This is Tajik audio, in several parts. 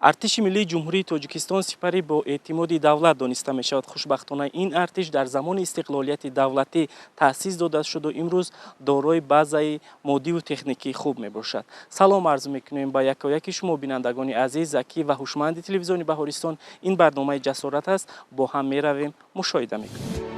ارتش ملی جمهوری تاجیکستان سپری با اعتماد دولت دانسته می شود. خوشبختانه این ارتش در زمان استقلالیت دولتی تأسیس داده شد و امروز دارای بازه مادی و تکنیکی خوب می باشد. سلام عرض میکنیم با یکی شما بینندگان عزیز، ذکی و هوشمند تلویزیون بهارستان. این برنامه جسارت است، با هم می رویم مشاهده میکنیم.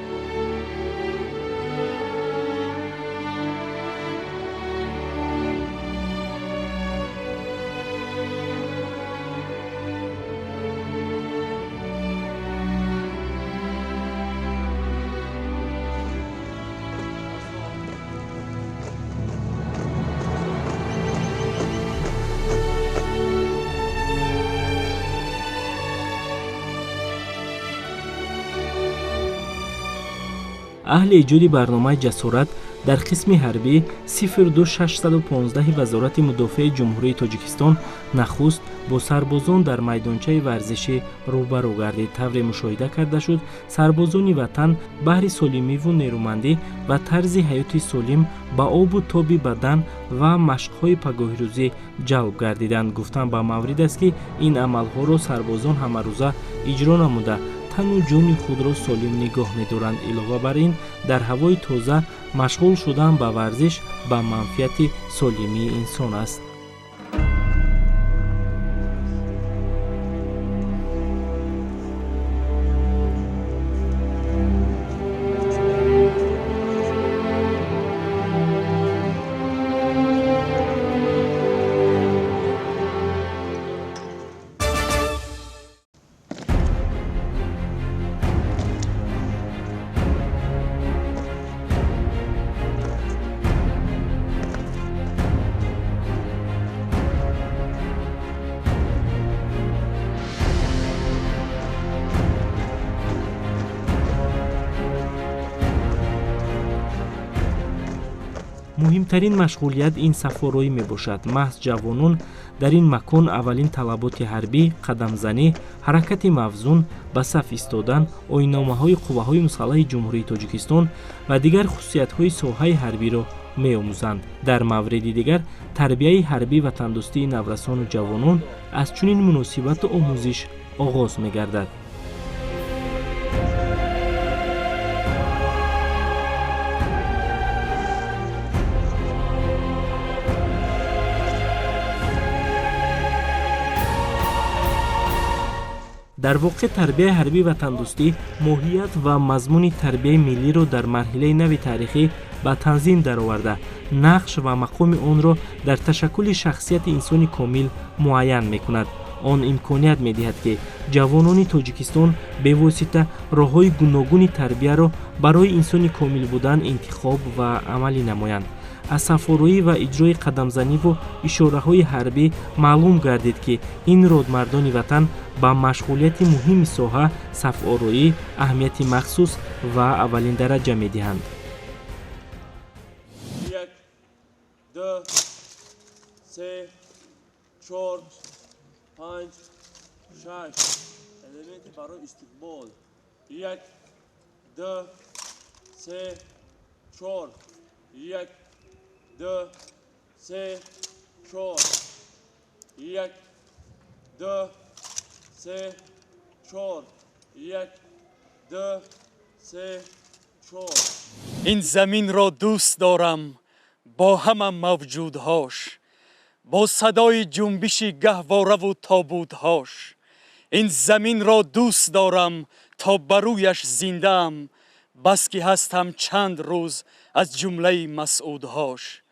اهل ایجاد برنامه جسارت در قسم حربی 02615 وزارت مدافع جمهوری تاجیکستان نخست با سربازان در میدانچه ورزشی روبرو گردید. طور مشاهده کرده شد سربازان وطن بهر سالمی و نیرومندی و طرز حیات سالم با آب و تاب بدن و مشق‌های پگاهی روزی جلب گردیدند. گفتن با مورد است که این عملها را سربازان همه روزه اجرا نموده تن و جان خود را سالم نگاه می‌دارند. علاوه بر این در هوای تازه مشغول شدن به ورزش به منفعت سالمی انسان است. مهمترین مشغولیت این سفرهایی می باشد. محض جوانان در این مکان اولین طلبات حربی، قدمزنی، حرکت موزون، به صف ایستادن، آیین‌نامه های قوه های مسلح جمهوری تاجیکستان و دیگر خصوصیت های ساحه حربی را می آموزند. در مورد دیگر تربیه حربی و تندرستی نورسان و جوانان از چنین مناسبت و آموزش آغاز می گردد. در واقع تربیه حربی و تندرستی ماهیت و مضمون تربیه ملی را در مرحله نو تاریخی به تنظیم درآورده، نقش و مقام آن را در تشکل شخصیت انسانی کامل معین می‌کند. آن امکانیت می‌دهد که جوانان تاجیکستان به واسطه راه‌های گوناگون تربیه را برای انسانی کامل بودن انتخاب و عملی نمایند. از سفرهایی و اجرای قدمزنی و اشاره‌های حربی معلوم گردید که این رادمردان وطن با مشغولیت مهم ساحه صف‌آرایی اهمیت مخصوص و اولین درجه می‌دهند. 1 2 3 4 5 6 المنتی برای استقبال 1 2 3 4 1 2 3 4 1 2 3 4 1 2 3 4 این زمین را دوست دارم با همه موجودهاش، با صدای جنبش گهواره و تابوتهاش. این زمین را دوست دارم تا برویش زنده‌ام، بس که هستم چند روز از جمله مسعودهاش.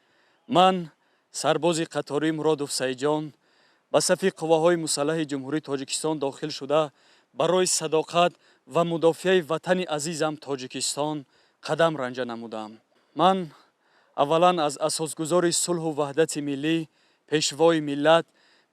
من سرباز قطاری مرادوف سیجان به صف قوه‌های مسلح جمهوری تاجیکستان داخل شده برای صداقت و مدافع وطن عزیزم تاجیکستان قدم رنجه نمودم. من اولا از اساسگذار صلح و وحدت ملی، پیشوای ملت،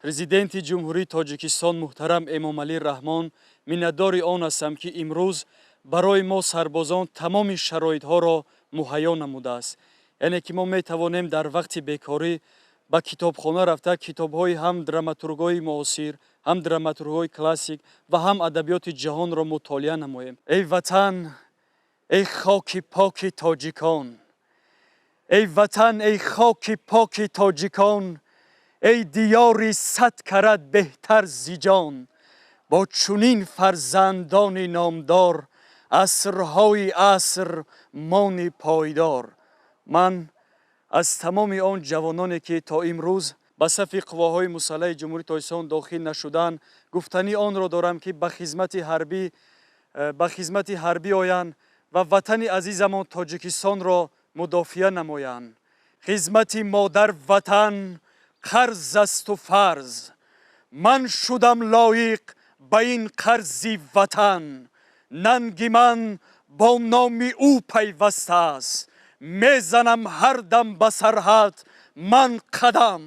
پرزیدنت جمهوری تاجیکستان محترم امامعلی رحمان منتدار آن هستم که امروز برای ما سربازان تمام شرایط‌ها را مهیا نموده است. یعنی که ما میتوانیم در وقت بیکاری با کتابخانه رفته کتاب‌های هم دراماتورگ‌های معاصر، هم دراماتورگ‌های کلاسیک و هم ادبیات جهان را مطالعه نماییم. ای وطن، ای خاک پاک تاجیکان، ای وطن، ای خاک پاک تاجیکان، ای دیاری 100 کرد بهتر ز جان. با چنین فرزندان نامدار عصرهای عصر مان پایدار. من از تمام آن جوانانی که تا امروز به صف قواهای مسلح جمهوری تاجیکستان داخل نشدند گفتنی آن را دارم که به خدمت حربی آیند و وطن عزیزمان تاجیکستان را مدافع نمایند. خدمت مادر وطن قرض است و فرض. من شدم لایق به این قرض وطن. ننگ من با نام او پیوسته است. میزنم هر دم به سرحد من قدم.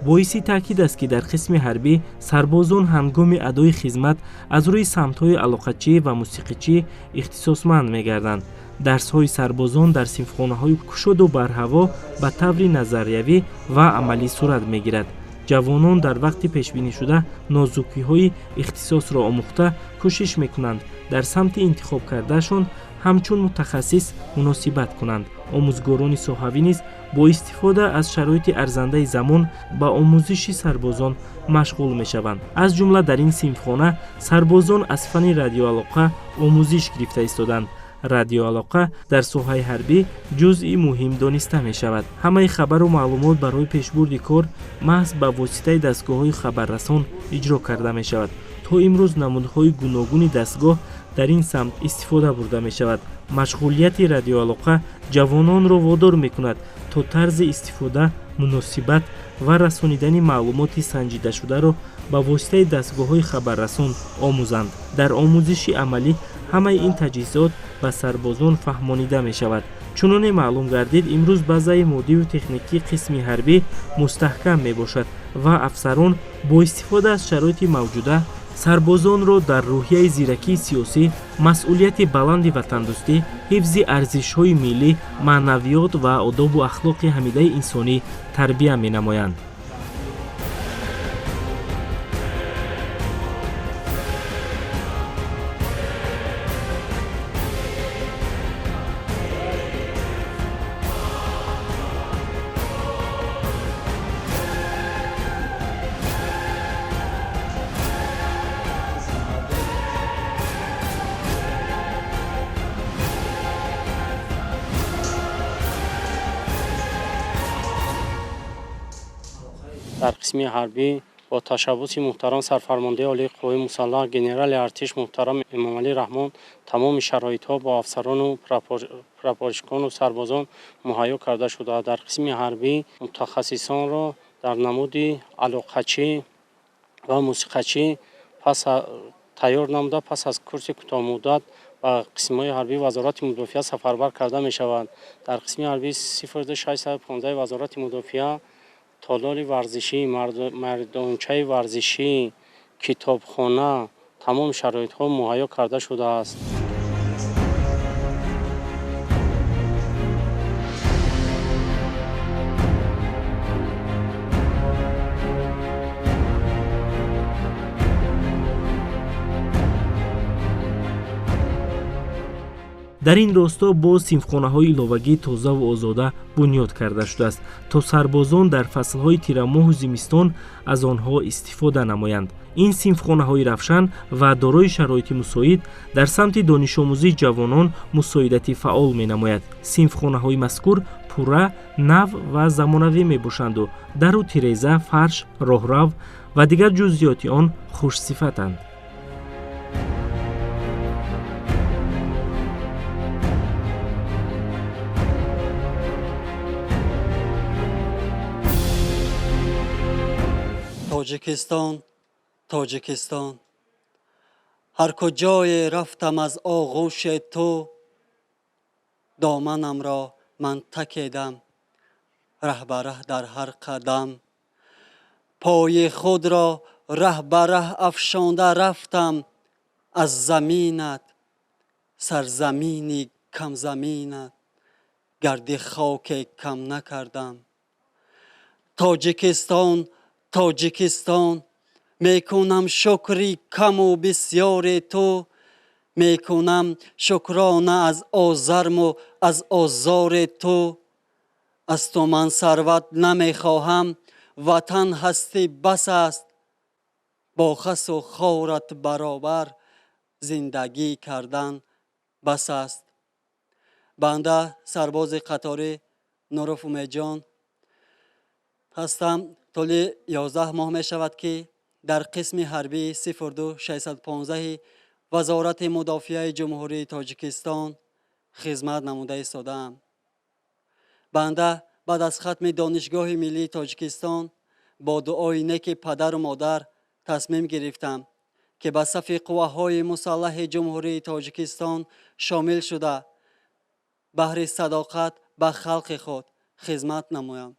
боиси таъкид аст ки дар қисми ҳарбӣ сарбозон ҳангоми адои хизмат аз рӯи самтҳои алоқачӣ ва мусиқичӣ ихтисосманд мегарданд. дарсҳои сарбозон дар синфхонаҳои кушоду барҳаво ба таври назариявӣ ва амалӣ сурат мегирад. ҷавонон дар вақти пешбинишуда нозукиҳои ихтисосро омӯхта кӯшиш мекунанд дар самти интихоб кардаашон ҳамчун мутахассис муносибат кунанд. омӯзгорони соҳавӣ низ бо истифода аз шароити арзандаи замон ба омӯзиши сарбозон машғул мешаванд. аз ҷумла дар ин синфхона сарбозон аз фанни радиоалоқа омӯзиш гирифта истоданд. радиоалоқа дар соҳаи ҳарбӣ ҷузъи муҳим дониста мешавад. ҳамаи хабару маълумот барои пешбурди кор маҳз ба воситаи дастгоҳҳои хабаррасон иҷро карда мешавад. то имрӯз намудҳои гуногуни дастгоҳ дар ин самт истифода бурда мешавад. машғулияти радиоалоқа ҷавононро водор мекунад то тарзи истифода, муносибат ва расонидани маълумоти санҷидашударо ба воситаи дастгоҳҳои хабаррасон омӯзанд. дар омӯзиши амалӣ ҳамаи ин таҷҳизот ба сарбозон фаҳмонида мешавад. чуноне маълум гардид имрӯз базаи моддию техникии қисми ҳарбӣ мустаҳкам мебошад ва афсарон бо истифода аз шароити мавҷуда сарбозонро дар рӯҳияи зиракии сиёсӣ, масъулияти баланди ватандӯстӣ, ҳифзи арзишҳои миллӣ, маънавиёт ва одобу ахлоқи ҳамидаи инсонӣ тарбия менамоянд. дар қисми ҳарбӣ бо ташаббуси муҳтарам сарфармондаи олии қувваи мусаллаҳ генерали артиш муҳтарам эмомалӣ раҳмон тамоми шароитҳо бо афсарону прапорщикону сарбозон муҳайё карда шудааст. дар қисми ҳарбӣ мутахассисонро дар намуди алоқачӣ ва мусиқачӣ тайёр намуда пас аз курси кӯтоҳмуддат ба қисмҳои ҳарбии вазорати мудофиа сафарбар карда мешаванд. дар қисми ҳарбии 0615 вазорати мудофиа толори варзишӣ, майдончаи варзишӣ, китобхона, тамоми шароитҳо муҳайё карда шудааст. дар ин росто боз синфхонаҳои иловагии тозаву озода бунёд карда шудааст то сарбозон дар фаслҳои тирамоҳу зимистон аз онҳо истифода намоянд. ин синфхонаҳои равшан ва дорои шароити мусоид дар самти донишомӯзии ҷавонон мусоидати фаъол менамояд. синфхонаҳои мазкур пурра, нав ва замонавӣ мебошанду дару тиреза, фарш, роҳрав ва дигар ҷузъиёти он хушсифатанд. تاجیکستان هر کجای رفتم از آغوش تو دامنم را من تکیدم ره به ره در هر قدم پای خود را ره به ره افشانده رفتم از زمینت سرزمینی کم زمینت گرد خاک کم نکردم. تاجیکستان تاجیکستان میکنم شکری کم و بسیار تو، میکنم شکرانه از آزرم و از آزار تو. از تو من ثروت نمیخواهم، وطن هستی بس است، با خس و خارت برابر زندگی کردن بس است. بنده سرباز قطاری نوروف امیدجان هستم. طول 11 ماه می شود که در قسم حربی 02615 وزارت مدافعه جمهوری تاجیکستان خدمت نموده ایستادم. بنده بعد از ختم دانشگاه ملی تاجیکستان با دعای نیک پدر و مادر تصمیم گرفتم که به صف قواهای مسلح جمهوری تاجیکستان شامل شده بهر صداقت به خلق خود خدمت نمایم.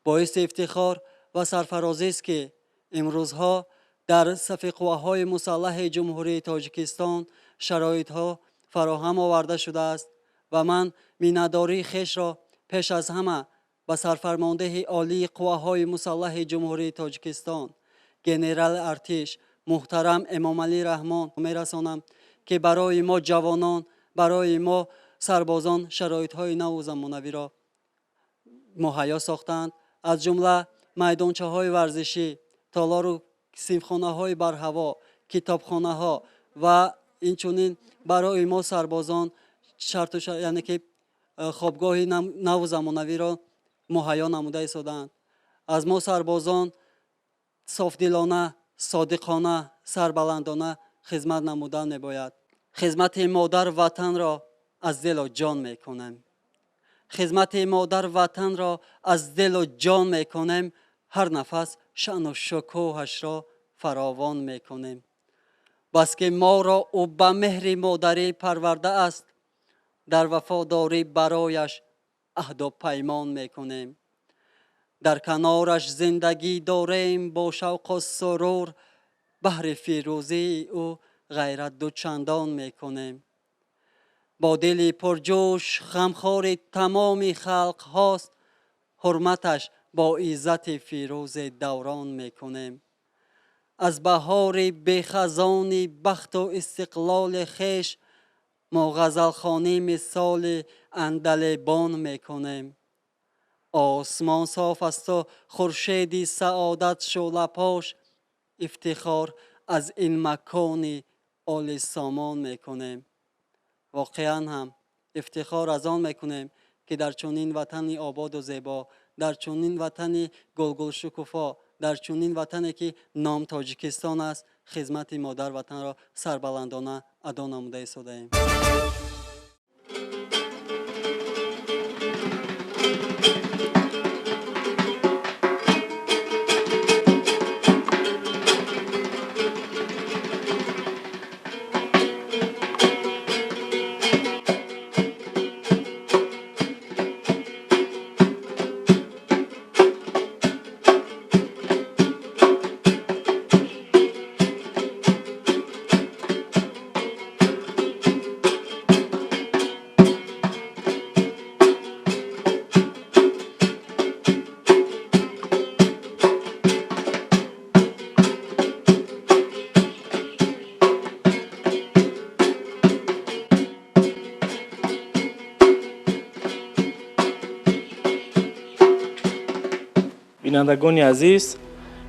باعث افتخار و سرفرازی است که امروزها در صف قواهای مسلح جمهوری تاجیکستان شرایطها فراهم آورده شده است و من مینداری خویش را پیش از همه به سرفرمانده عالی قواهای مسلح جمهوری تاجیکستان گنرال ارتش محترم امامعلی رحمان میرسانم که برای ما جوانان، برای ما سربازان شرایط‌های نو و زمانوی را مهیا ساختند. از جمله میدانچه‌های ورزشی، تالار و سیمخانه‌های بر هوا، کتابخانه‌ها و اینچنین برای ما سربازان یعنی که خوابگاهی نو و زمانوی را مهیا نموده ایستادند. از ما سربازان صافدلانه، صادقانه، سربلندانه خدمت نمودن میباید. خدمت مادر وطن را از دل و جان میکنیم. خدمت مادر وطن را از دل و جان میکنیم. هر نفس شأن و شکوهش را فراوان میکنیم. بس که ما را او به مهر مادری پرورده است، در وفاداری برایش عهد و پیمان میکنیم. در کنارش زندگی داریم با شوق و سرور، بهر فیروزی او غیرت دو چندان میکنیم. با دل پرجوش غمخوار تمام خلق هاست، حرمتش با عزت فیروز دوران میکنیم. از بهار بخزان بخت و استقلال خیش، ما غزلخوانی مثال اندلبان میکنیم. آسمان صاف است و خورشید سعادت شعله پاش، افتخار از این مکان عالی سامان میکنیم. واقعا هم افتخار از آن میکنیم که در چنین وطن آباد و زیبا، در چنین وطن گلگل شکوفا، در چنین وطنی که نام تاجیکستان است، خدمت مادر وطن را سربلندانه ادا نموده ایستاده‌ایم. بینندگان عزیز،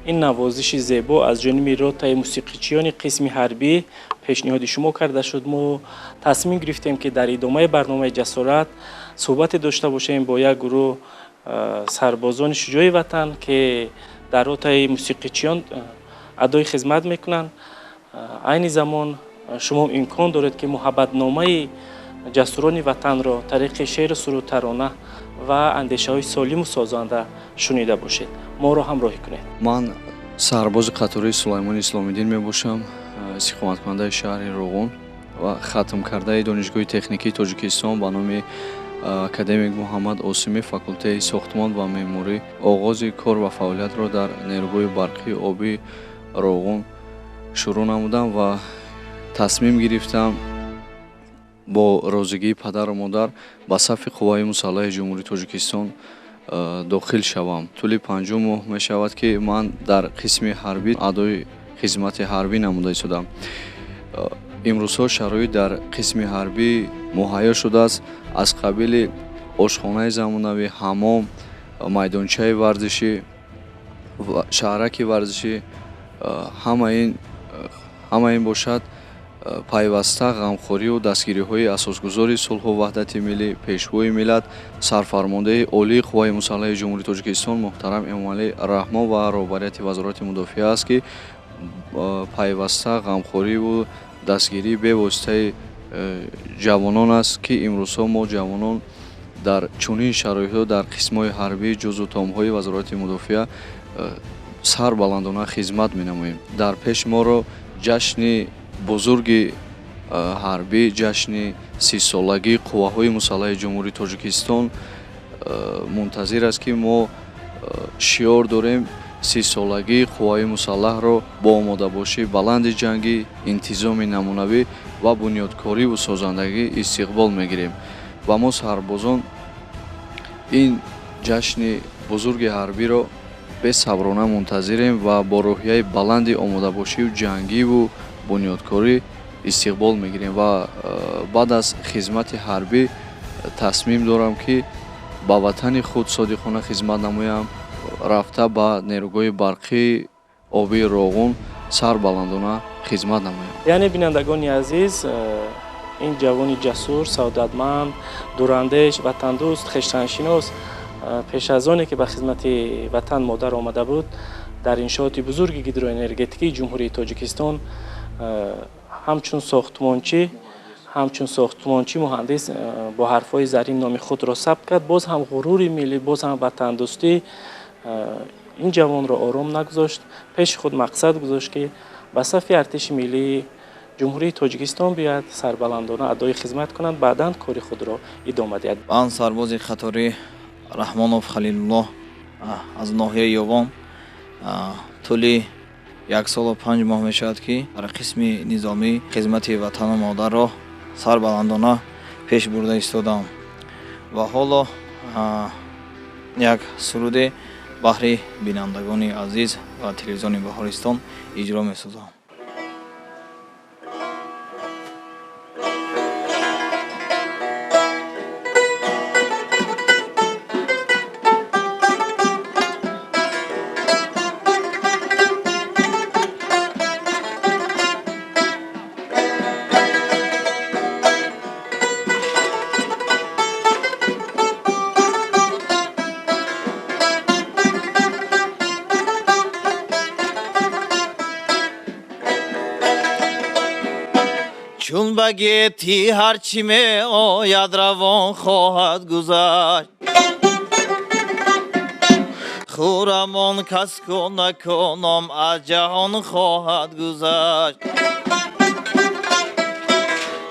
این نوازش زیبا از جانب رتبه موسیقیچیان قسم حربی پیشنهاد شما کرده شد. ما تصمیم گرفتیم که در ادامه برنامه جسارت صحبت داشته باشیم با یک گروه سربازان شجاع وطن که در رتبه موسیقیچیان ادای خدمت میکنند. عین زمان شما امکان دارید که محبت نامه جسوران وطن را طریق شعر سرود ترانه و اندیشه های سالم و سازنده شنیده باشید. ما را همراهی کنید. من سرباز قطاری سلیمان اسلامیدین میباشم، استقامتکننده شهر روغون و ختم کرده دانشگاه تکنیکی تاجیکستان به نام اکادمیک محمد عاصمی، فاکولته ساختمان و معماری. آغاز کار و فعالیت را در نیروی برقی آبی روغون شروع نمودم و تصمیم گرفتم бо розигии падару модар ба сафи қувваи мусаллаҳи ҷумҳурии Тоҷикистон дохил шавам. Тӯли 5 моҳ мешавад, ки ман дар қисми ҳарбӣ адои хизмати ҳарбӣ намуда истодам. имрӯзҳо шароит дар қисми ҳарбӣ муҳайё шудааст. Аз қабили ошхонаи замонавӣ, ҳаммом, майдончаи варзишӣ, шаҳраки варзишӣ, ҳама ин бошад пайваста ғамхорию дастгириҳои асосгузори сулҳу ваҳдати миллӣ, пешвои миллат, сарфармондаи олии қувваи мусаллаҳи ҷумҳурии Тоҷикистон муҳтарам Эмомалӣ Раҳмон ва роҳбарияти Вазорати Мудофиа аст, ки пайваста ғамхориву дастгирии бевоситаи ҷавонон аст, ки имрӯзҳо мо ҷавонон дар чунин шароитҳо дар қисмҳои ҳарбӣ ҷузъу таомҳои Вазорати Мудофиа сарбаландона хизмат менамоем. Дар пеш моро ҷашни бузурги ҳарбӣ, ҷашни 30-солагии қувваҳои мусаллаҳи ҷумҳурии Тоҷикистон мунтазир аст, ки мо шиёр дорем 30-солагии қувваи мусаллаҳро бо омодабошии баланди ҷангӣ, интизоми намунавӣ ва бунёдкориву созандагӣ истиқбол мегирем. Ва мо сарбозон ин ҷашни бузурги ҳарбиро бесаброна мунтазирем ва бо роҳияи баланди омодабошию ҷангиву бунёдкорӣ истиқбол мегирем. Ва баъд аз хизмати ҳарбӣ тасмим дорам, ки ба ватани худ содиқона хизмат намоям, рафта ба нерӯгоҳи барқии обии Роғун сарбаландона хизмат намоям. яъне бинандагони азиз, ин ҷавони ҷасур, саодатманд, дурандеш, ватандӯст, хештаншинос пеш аз оне ки ба хизмати ватан модар омада буд, дар иншооти бузурги гидроэнергетикии ҷумҳурии Тоҷикистон ҳамчун сохтмончӣ муҳандис бо ҳарфҳои зарин номи худро сабт кард. Боз ҳам ғурури миллӣ, боз ҳам ватандӯстӣ ин ҷавонро ором нагузошт. пеши худ мақсад гузошт, ки ба сафи артиши миллии ҷумҳурии Тоҷикистон биёяд, сарбаландона адои хизмат кунад, баъдан кори худро идома диҳад. ман сарбози қатори Раҳмонов Халилуллоҳ аз ноҳияи Ёвон тӯли 1 солу 5 моҳ мешавад, ки дар қисми низомӣ хизмати ватану модарро сарбаландона пеш бурда истодам ва ҳоло як суруде баҳри бинандагони азиз ва телевизиони Баҳористон иҷро месозам. چون بگیتی هرچی می آید روان خواهد گذشت خورمان کس کو نکنم از جهان خواهد گذشت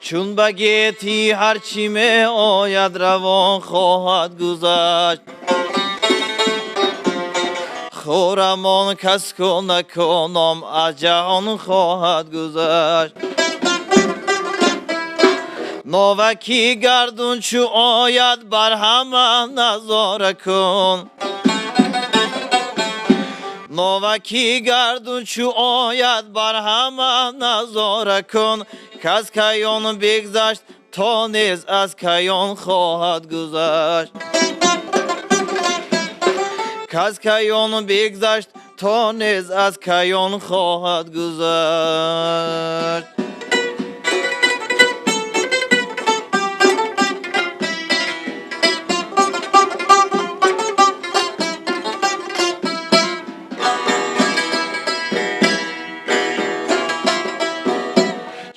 چون بگیتی هرچی می آید روان خواهد گذشت خورمان کس کو نکنم از جهان خواهد گذشت نوکی گردون چو آید بر همه نظاره کن نوکی گردون چو آید بر همه نظاره کن کس کیان بگذشت تا نیز از کیان خواهد گذشت کس کیان بگذشت تا نیز از کیان خواهد گذشت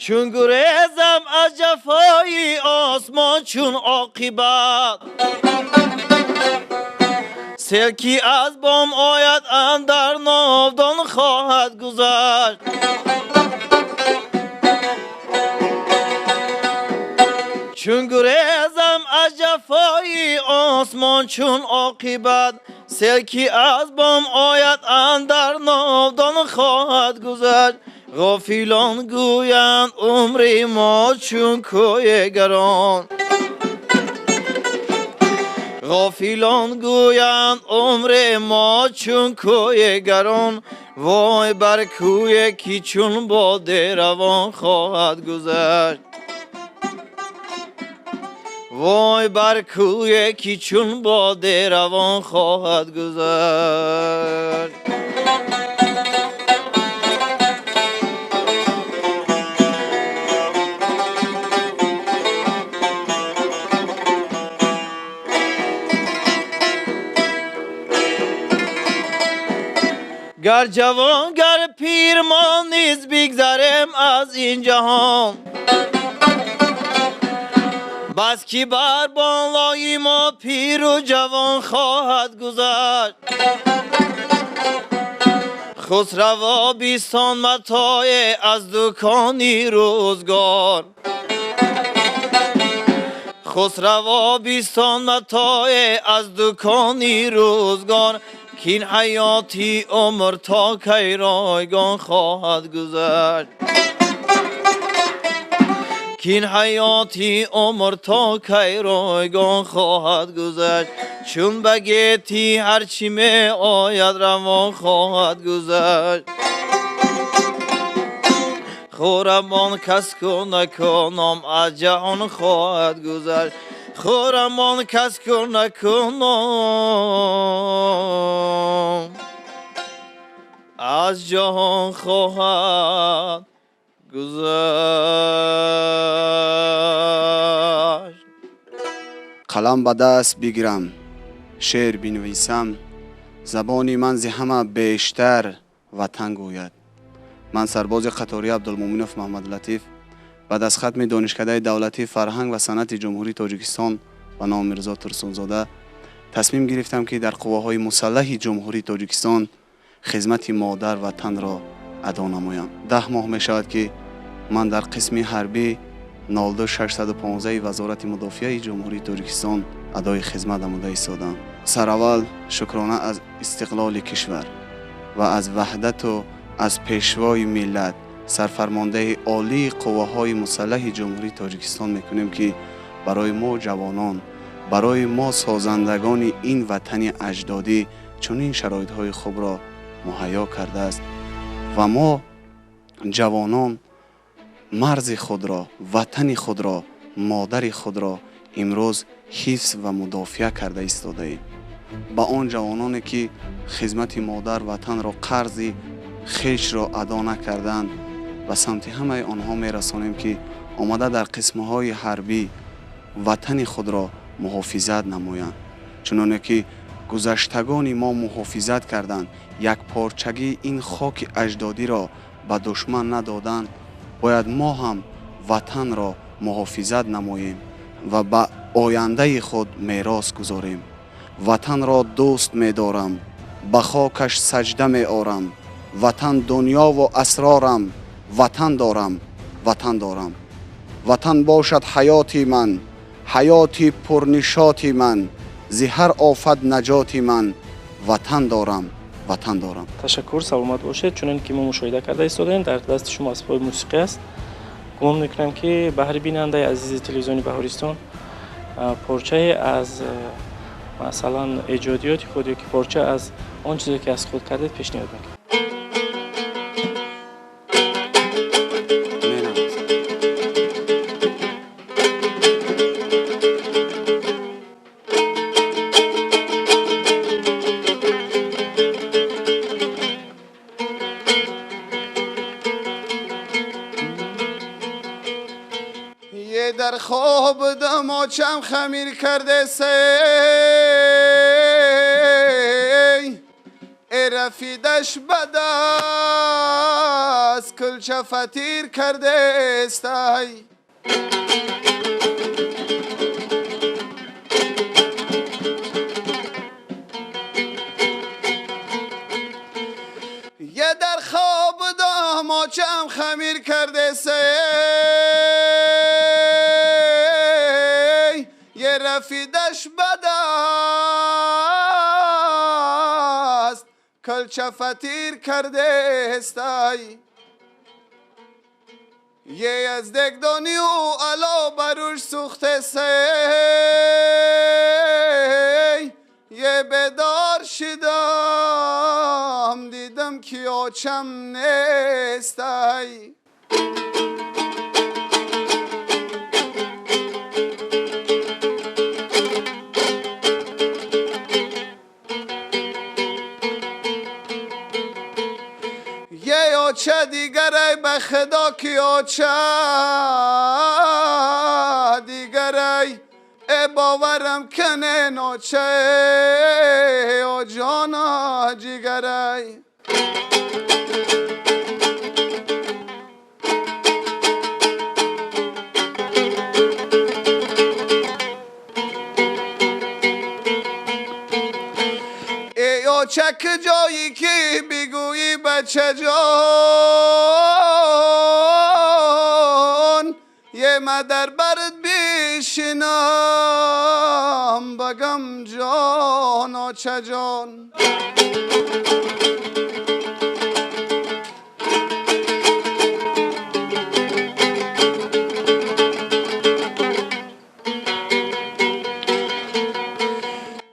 چون گریزم از جفای آسمان چون عاقبت سلکی از بام آید اندر ناودان خواهد گذشت چون گریزم از جفای آسمان چون عاقبت سلکی از بام آید اندر ناودان خواهد گذشت غافلان گویند عمر ما چون کوی گران غافلان گویند عمر ما چون کوی گران وای بر کوی کی چون باد روان خواهد گذشت وای بر کوی کی چون باد روان خواهد گذشت گر جوان گر پیر ما نیز بگذریم از این جهان بس کی بر بالای ما پیر و جوان خواهد گذشت خسروا بیستان متاع از دکانی روزگار خسروا بیستان متاع از دکانی روزگار کین حیاتی عمر تا کی رایگان خواهد گذشت کین حیاتی عمر تا کی رایگان خواهد گذشت چون بگیتی هرچی می آید روان خواهد گذشت خورمان کس کو نکنم از جهان خواهد گذشت خورمان کس کو نکنم از جهان خواهد گذشت قلم به دست بگیرم شعر بنویسم زبانی من ز همه بیشتر وطن گوید. من سرباز قطاری عبدالمومنوف محمد لطیف بعد از ختم دانشکده دولتی فرهنگ و صنعت جمهوری تاجیکستان به نام میرزا ترسونزاده تصمیم گرفتم که در قواهای مسلح جمهوری تاجیکستان خدمت مادر وطن را ادا نمایم. 10 ماه می شود که من در قسم حربی 92615 وزارت مدافعه جمهوری تاجیکستان ادای خدمت نموده ایستادم. سرأول شکرانه از استقلال کشور و از وحدت و از پیشوای ملت سرفرمانده عالی قواهای مسلح جمهوری تاجیکستان میکنیم که برای ما جوانان، برای ما سازندگان این وطن اجدادی چنین شرایط‌های خوب را مهیا کرده است و ما جوانان مرز خود را، وطن خود را، مادر خود را امروز حفظ و مدافع کرده ایستاده ایم. با آن جوانانی که خدمت مادر وطن را قرض خویش را ادا نکردند و سمت همه آنها میرسانیم که آمده در قسمهای حربی وطن خود را محافظت نمایند، چنانه که گذشتگان ما محافظت کردند، یک پارچگی این خاک اجدادی را به دشمن ندادند. باید ما هم وطن را محافظت نماییم و به آینده خود میراث گذاریم. وطن را دوست می‌دارم، به خاکش سجده می‌آرم. وطن دنیا و اسرارم، وطن دارم، وطن دارم. وطن باشد حیاتی من، حیاتی پرنشاطی من، ز هر آفت نجاتی من. وطن دارم، وطن دارم. تشکر، سلامت باشید. چون که ما مشاهده کرده ایستادیم در دست شما اسباب موسیقی است. گمان میکنم که به هر بیننده عزیز تلویزیون بهارستان پارچه از مثلا ایجادیات خود یا که پارچه از آن چیزی که از خود کردید پیشنهاد میکنم. در خواب دماچم خمیر کرده سی ای رفیدش بدست کلچه فتیر کرده استی. یه در خواب دماچم خمیر کرده سی رفیدش بد است کلچه فتیر کرده استی. یه از دگدانی و علا بروش سوخته سی یه بدار شدم دیدم که آچم نیستی یه آچه دیگره به خدا که آچه دیگره ای باورم کنه ناچه او جانا جیگره ای آچه که جایی که بگویی بچه جان یه مدر برد بیشینم بگم جان آچه جان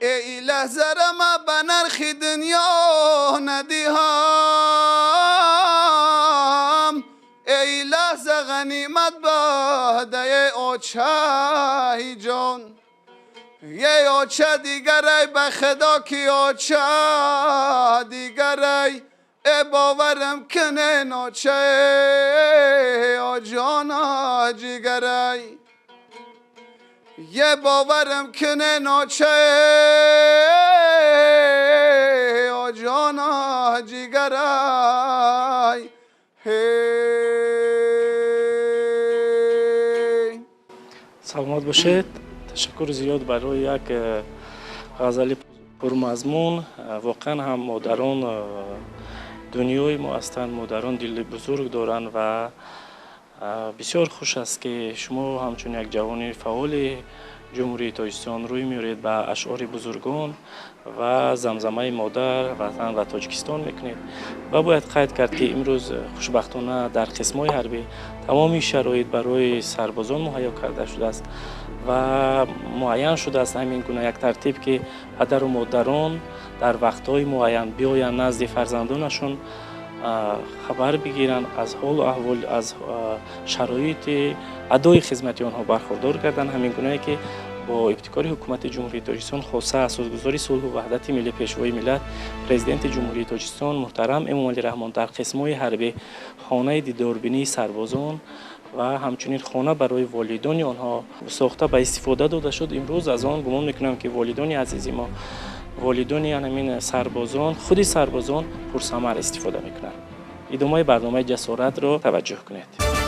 ای لحظه ما به نرخ دنیا ندیهم ای لحظه غنیمت بده آچه جان یه آچه دیگره به خدا که آچه دیگره ای باورم کنه ناچه آ جانا جیگره یه باورم کنه ناچه آ جانا جیگره سلامت باشید. تشکر زیاد برای یک غزل پرمضمون. واقعا هم مادران دنیای ما هستند، مادران دل بزرگ دارند و بسیار خوش است که شما همچون یک جوان فعال جمهوری تاجیکستان روی میارید به اشعار بزرگان و زمزمه مادر وطن و تاجیکستان میکنید و باید قید کرد که امروز خوشبختانه در قسم‌های حربی تمامی شرایط برای سربازان مهیا کرده شده است و معین شده است همین گونه یک ترتیب که پدر و مادران در وقت‌های معین بیایند نزد فرزندانشون خبر بگیرن از حال و احوال از شرایط ادای خدمت آنها برخوردار کردن همین گونه که با ابتکار حکومت جمهوری تاجیکستان خاصه اساسگذاری صلح و وحدت ملی پیشوای ملت پرزیدنت جمهوری تاجیکستان محترم امامعلی رحمان در قسم‌های حربی خانه دیداربینی سربازان و همچنین خانه برای والدان آنها ساخته به استفاده داده شد. امروز از آن گمان میکنم که والدان عزیز ما والدان همین سربازان خودی سربازان پرثمر استفاده میکنند. ادامه برنامه جسارت را توجه کنید.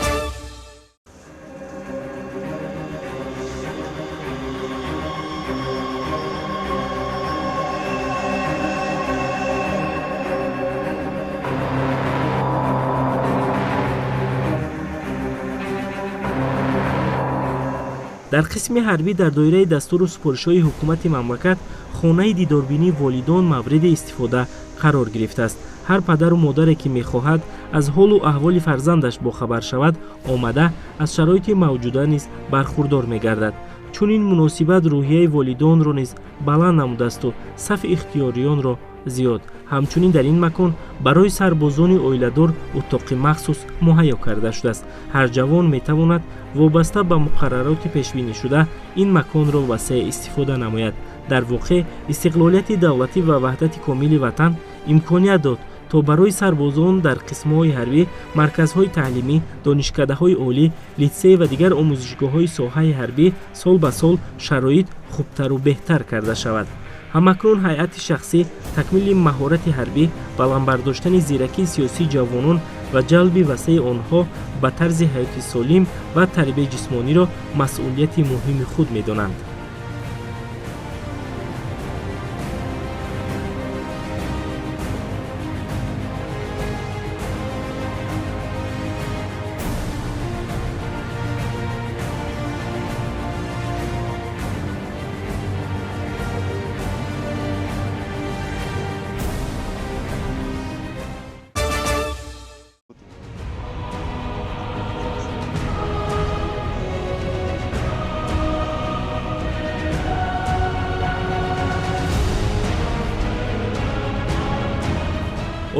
در قسم حربی در دایره دستور و سپارش‌های حکومت مملکت خانه دیداربینی والدان مورد استفاده قرار گرفته است. هر پدر و مادری که می‌خواهد از حال و احوال فرزندش باخبر شود آمده از شرایط موجوده نیز برخوردار می‌گردد. چون این مناسبت روحیه والدان را نیز بلند نموده است و صف اختیاریان را زیاد. همچنین در این مکان برای سربازان اویله‌دار اتاق مخصوص مهیا کرده شده است. هر جوان میتواند وابسته به مقررات پیشبینی شده این مکان را وسیع استفاده نماید. در واقع استقلالیت دولتی و وحدت کامل وطن امکانیت داد تا برای سربازان در قسم‌های حربی مرکزهای تعلیمی، دانشکده‌های عالی، لیسه و دیگر آموزشگاه‌های ساحه حربی سال به سال شرایط خوبتر و بهتر کرده شود. همکنون هیئت شخصی تکمیل مهارت حربی، بلند برداشتن زیرکی سیاسی جوانان و جلب وسیع آنها به طرز حیات سالم و تربیت جسمانی را مسئولیت مهم خود می‌دانند.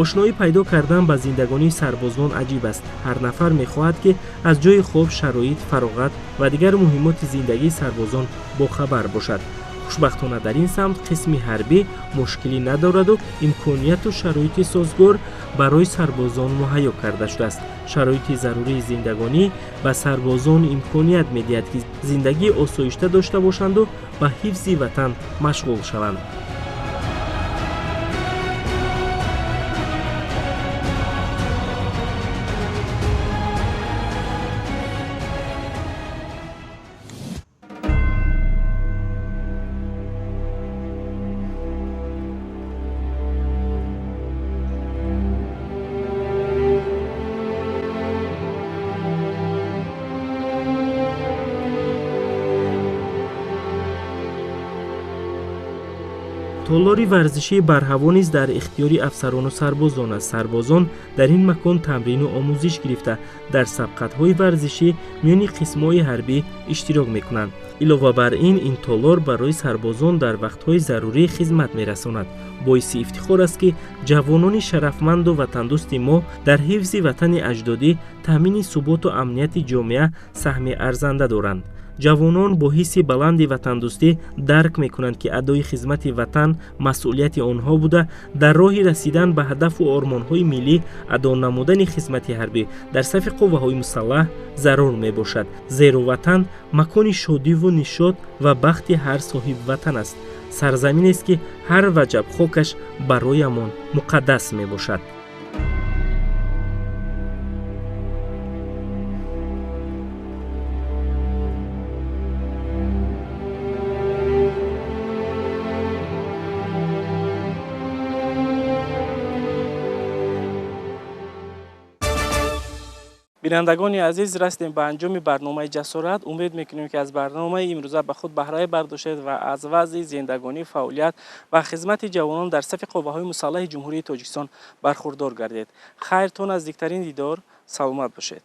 ошноӣ пайдо кардан ба зиндагонии сарбозон аҷиб аст. ҳар нафар мехоҳад ки аз ҷойи хоб, шароит, фароғат ва дигар муҳимоти зиндагии сарбозон бохабар бошад. хушбахтона дар ин самт қисми ҳарбӣ мушкилӣ надораду имконияту шароити созгор барои сарбозон муҳайё карда шудааст. шароити зарурии зиндагонӣ ба сарбозон имконият медиҳад ки зиндагии осоишта дошта бошанду ба ҳифзи ватан машғул шаванд. толори варзишии барҳаво низ дар ихтиёри афсарону сарбозон аст. сарбозон дар ин макон тамрину омӯзиш гирифта дар сабқатҳои варзишӣ миёни қисмҳои ҳарбӣ иштирок мекунанд. илова бар ин толор барои сарбозон дар вақтҳои зарурӣ хизмат мерасонад. боиси ифтихор аст ки ҷавонони шарафманду ватандӯсти мо дар ҳифзи ватани аҷдодӣ таъмини суботу амнияти ҷомеа саҳми арзанда доранд. ҷавонон бо ҳисси баланди ватандӯстӣ дарк мекунанд ки адои хизмати ватан масъулияти онҳо буда дар роҳи расидан ба ҳадафу ормонҳои миллӣ адо намудани хизмати ҳарбӣ дар сафи қувваҳои мусаллаҳ зарур мебошад. зеро ватан макони шодиву нишод ва бахти ҳар соҳибватан аст. сарзаминест ки ҳар ваҷаб хокаш бароямон муқаддас мебошад. бинандагони азиз, растем ба анҷоми барномаи ҷасорат. умед мекунем ки аз барномаи имрӯза ба худ баҳрае бардоштед ва аз вазъи зиндагонӣ, фаъолият ва хизмати ҷавонон дар сафи қувваҳои мусаллаҳи ҷумҳурии Тоҷикистон бархурдор гардед. хайртон наздиктарин дидор. саломат бошед.